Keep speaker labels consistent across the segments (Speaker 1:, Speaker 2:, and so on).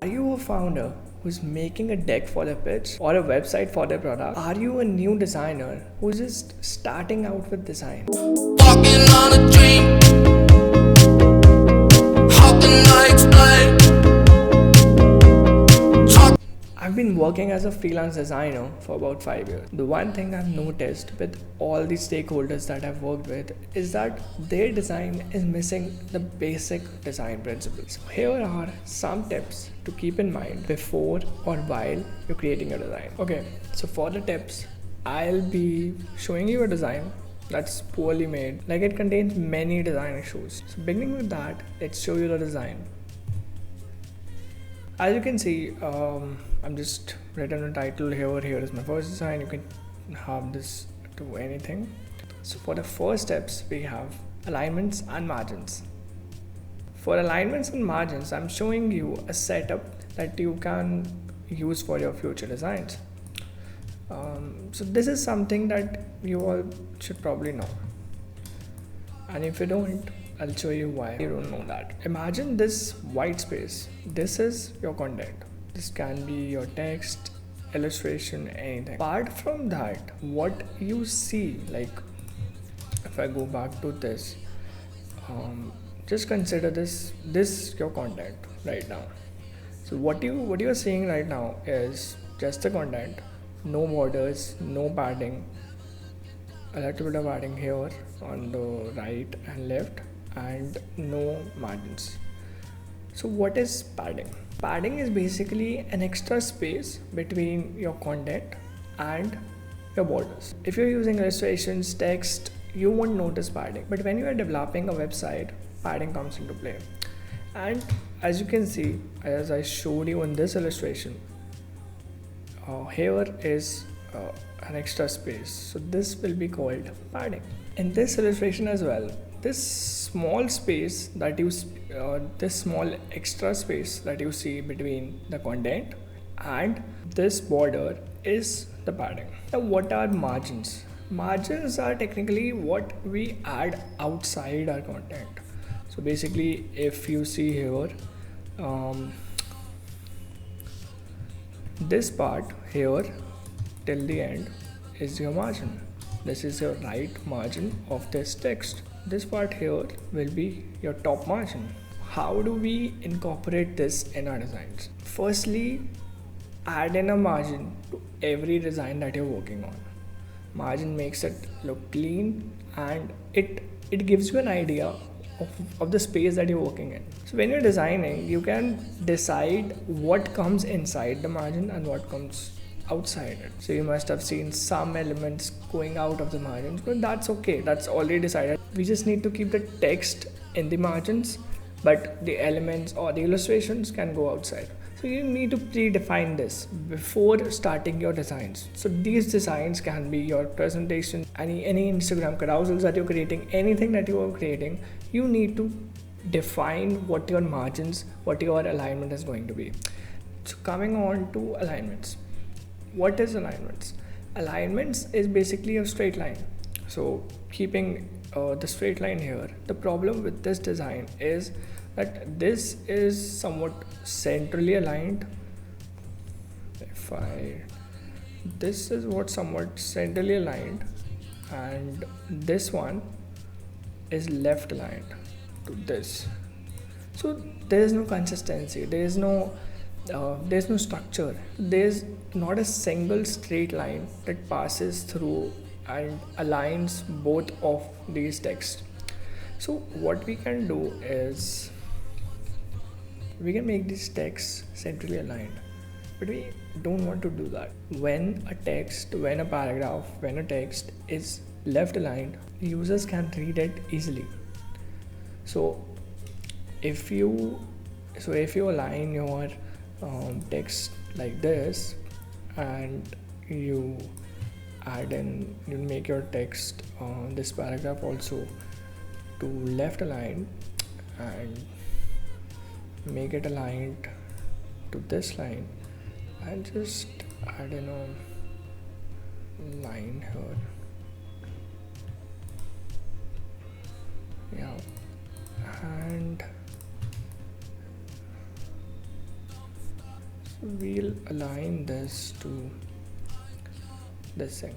Speaker 1: you a founder who's making a deck for their pitch or a website for their product? Are you a new designer who's just starting out with design?
Speaker 2: Walking on a dream. How can I explain?
Speaker 1: I've been working as a freelance designer for about 5 years. The one thing I've noticed with all the stakeholders that I've worked with is that their design is missing the basic design principles. So here are some tips to keep in mind before or while you're creating a design. Okay, so for the tips, I'll be showing you a design that's poorly made, like it contains many design issues. So beginning with that, let's show you the design. As you can see, I'm just written a title here. Here is my first design. You can have this to anything. So for the first steps, we have alignments and margins. For alignments and margins, I'm showing you a setup that you can use for your future designs. So this is something that you all should probably know. And if you don't, I'll show you why you don't know that. Imagine this white space. This is your content. This can be your text, illustration, anything. Apart from that, what you see, like if I go back to this, just consider this your content right now. So what you are seeing right now is just the content, no borders, no padding, a little bit of padding here on the right and left, and no margins. So what is padding? Padding is basically an extra space between your content and your borders. If you're using illustrations, text, you won't notice padding. But when you are developing a website, padding comes into play. And as you can see, as I showed you in this illustration, here is an extra space. So this will be called padding. In this illustration as well, this small space that you this small extra space that you see between the content and this border is the padding. Now what are margins? Margins are technically what we add outside our content. So basically, if you see here, this part here till the end is your margin. This is your right margin of this text. This part here will be your top margin. How do we incorporate this in our designs? Firstly, add in a margin to every design that you're working on. Margin makes it look clean and it gives you an idea of the space that you're working in. So when you're designing, you can decide what comes inside the margin and what comes outside it. So you must have seen some elements going out of the margins, but that's okay, that's already decided. We just need to keep the text in the margins, but the elements or the illustrations can go outside. So you need to predefine this before starting your designs. So these designs can be your presentation, any Instagram carousels that you're creating, anything that you are creating, you need to define what your margins, what your alignment is going to be. So coming on to alignments. What is alignments? Alignments is basically a straight line. So keeping the straight line here, the problem with this design is that this is somewhat centrally aligned. This is what somewhat centrally aligned, and this one is left aligned to this. So there is no consistency, there is no structure, there's not a single straight line that passes through and aligns both of these texts. So what we can do is we can make these texts centrally aligned, but we don't want to do that. When a text is left aligned, users can read it easily. So if you align your text like this, and you make your text this paragraph also to left aligned and make it aligned to this line, and just add in a line here. Yeah, and So we'll align this to this thing.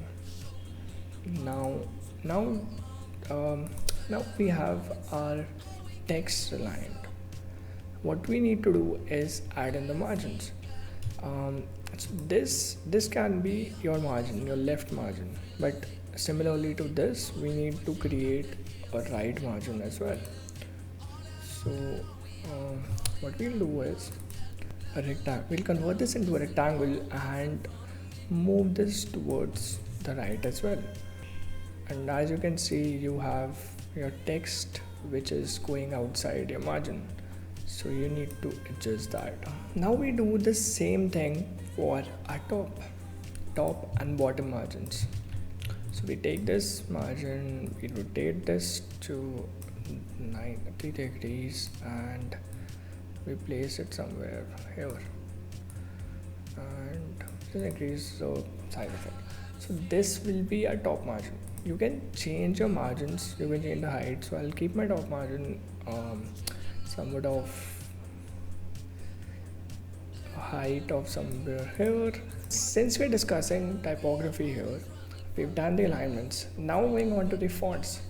Speaker 1: Now, now, um, now we have our text aligned. What we need to do is add in the margins. So this can be your margin, your left margin, but similarly to this, we need to create a right margin as well. So what we'll do is a rectangle. We'll convert this into a rectangle and move this towards the right as well. And as you can see, you have your text which is going outside your margin, so you need to adjust that. Now we do the same thing for our top and bottom margins. So we take this margin, we rotate this to 90 degrees and we place it somewhere here and just increase the size of it. So this will be a top margin. You can change your margins, you can change the height. So I'll keep my top margin somewhat of a height of somewhere here. Since we're discussing typography here, we've done the alignments. Now moving on to the fonts.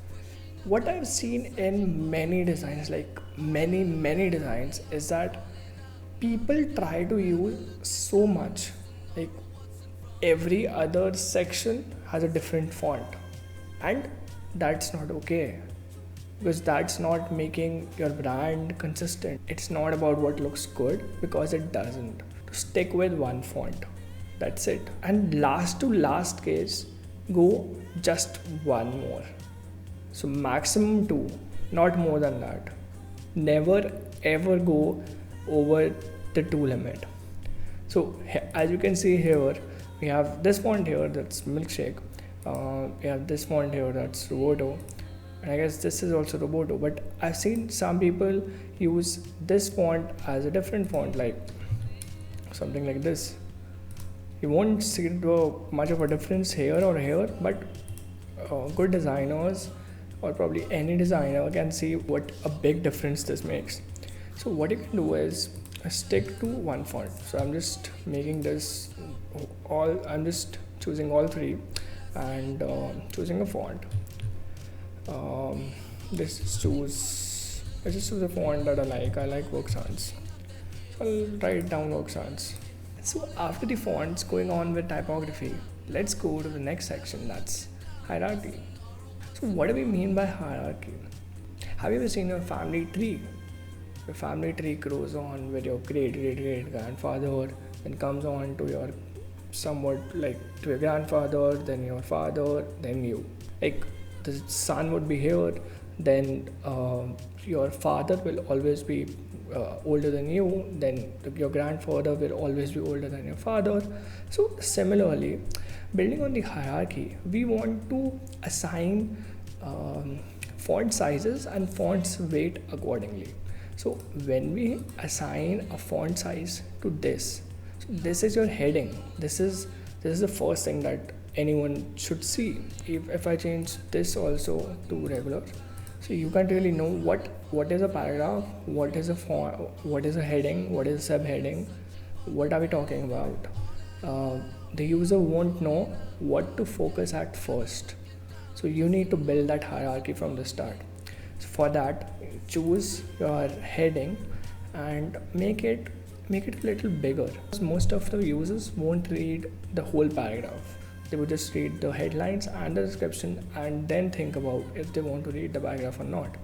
Speaker 1: What I've seen in many designs, like many designs, is that people try to use so much, like every other section has a different font, and that's not okay, because that's not making your brand consistent. It's not about what looks good, because it doesn't. To stick with one font, that's it. And last to last case, go just one more. So maximum two, not more than that. Never ever go over the two limit. So as you can see here, we have this font here, that's milkshake. We have this font here, that's Roboto, and I guess this is also Roboto. But I've seen some people use this font as a different font, like something like this. You won't see much of a difference here or here, but good designers, or probably any designer, can see what a big difference this makes. So what you can do is stick to one font. So I'm just making this I'm just choosing all three and choosing a font. Let's just choose a font that I like Worksons. So I'll write down Worksons. So after the fonts, going on with typography, let's go to the next section, that's hierarchy. So what do we mean by hierarchy? Have you ever seen a family tree? Your family tree grows on with your great grandfather, then comes on to your somewhat like to your grandfather, then your father, then you. Like the son would be here, then your father will always be older than you, then your grandfather will always be older than your father. So similarly, building on the hierarchy, we want to assign font sizes and fonts weight accordingly. So when we assign a font size to this, so this is your heading. This is the first thing that anyone should see. If I change this also to regular, so you can't really know what is a paragraph, what is a font, what is a heading, what is a subheading, what are we talking about. The user won't know what to focus at first. So you need to build that hierarchy from the start. So for that, choose your heading and make it a little bigger. Most of the users won't read the whole paragraph. They would just read the headlines and the description and then think about if they want to read the paragraph or not.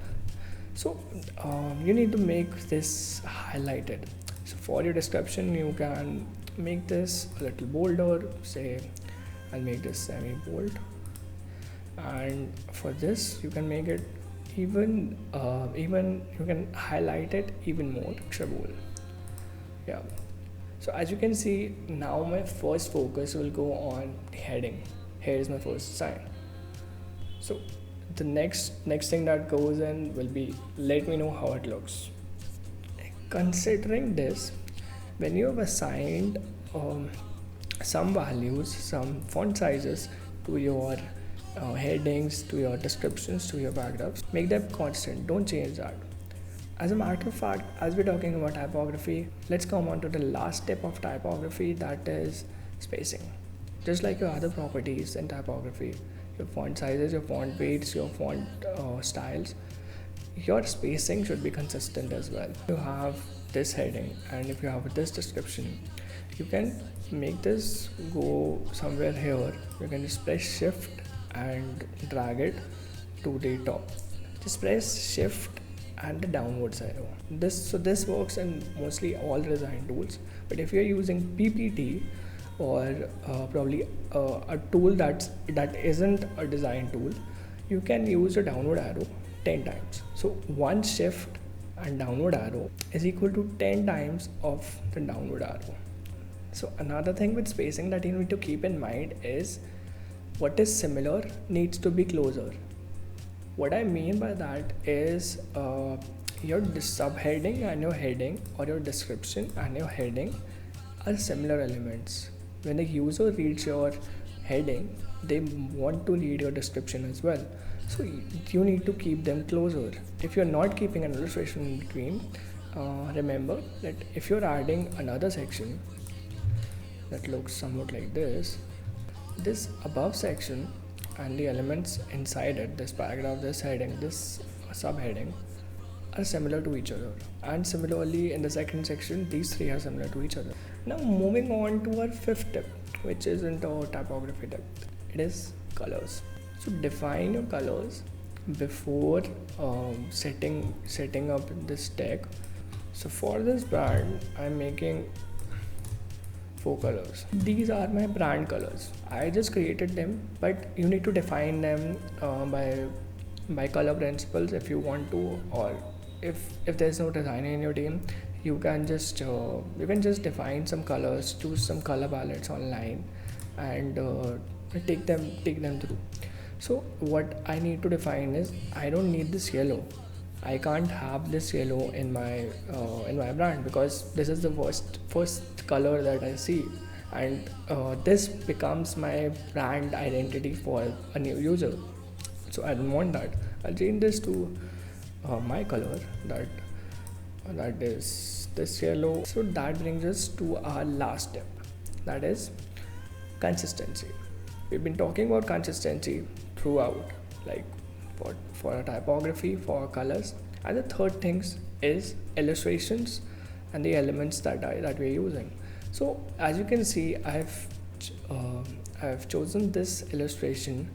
Speaker 1: So you need to make this highlighted. So for your description, you can make this a little bolder. Say I'll make this semi-bold, and for this you can make it even you can highlight it even more, extra bold. Yeah. So as you can see, now my first focus will go on the heading. Here is my first sign. So the next thing that goes in will be, let me know how it looks. Considering this, when you have assigned some values, some font sizes to your headings, to your descriptions, to your paragraphs, make them constant, don't change that. As a matter of fact, as we're talking about typography, let's come on to the last step of typography, that is spacing. Just like your other properties in typography, your font sizes, your font weights, your font styles, your spacing should be consistent as well. You have this heading and if you have this description, you can make this go somewhere here. You can just press shift and drag it to the top. Just press shift and the downwards arrow. This works in mostly all design tools, but if you're using PPT or probably a tool that isn't a design tool, you can use a downward arrow 10 times. So one shift and downward arrow is equal to 10 times of the downward arrow. So another thing with spacing that you need to keep in mind is what is similar needs to be closer. What I mean by that is your subheading and your heading, or your description and your heading, are similar elements. When the user reads your heading, they want to read your description as well. So you need to keep them closer. If you're not keeping an illustration in between, remember that if you're adding another section that looks somewhat like this above section and the elements inside it, this paragraph, this heading, this subheading, are similar to each other. And similarly in the second section, these three are similar to each other. Now moving on to our fifth tip, which isn't a typography tip, it is colors. So define your colors before setting up this deck. So for this brand, I'm making 4 colors. These are my brand colors. I just created them, but you need to define them by color principles if you want to, or if there's no designer in your team, you can just define some colors, choose some color palettes online, and take them through. So what I need to define is, I don't need this yellow. I can't have this yellow in my brand, because this is the first color that I see, and this becomes my brand identity for a new user. So I don't want that. I'll change this to my color, that is this yellow. So that brings us to our last step, that is consistency. We've been talking about consistency throughout, like for a typography, for colors, and the third thing is illustrations and the elements that we're using. So as you can see, I've chosen this illustration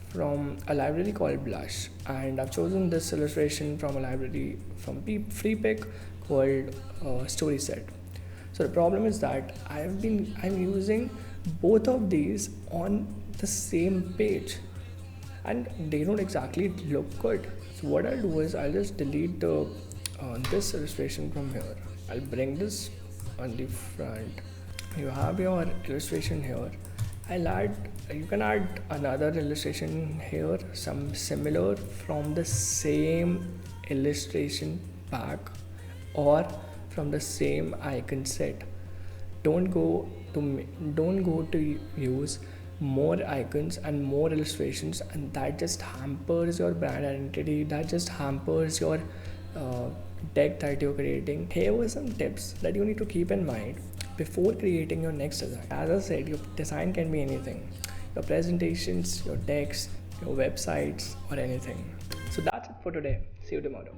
Speaker 1: from a library called Blush, and I've chosen this illustration from a library from FreePic called StorySet. So the problem is that I'm using both of these on the same page, and they don't exactly look good. So what I'll do is I'll just delete this illustration from here. I'll bring this on the front. You have your illustration here. You can add another illustration here, some similar from the same illustration pack or from the same icon set. Don't go to use more icons and more illustrations, and that just hampers your brand identity, that just hampers your deck that you're creating. Here were some tips that you need to keep in mind before creating your next design. As I said, your design can be anything: your presentations, your decks, your websites, or anything. So that's it for today. See you tomorrow.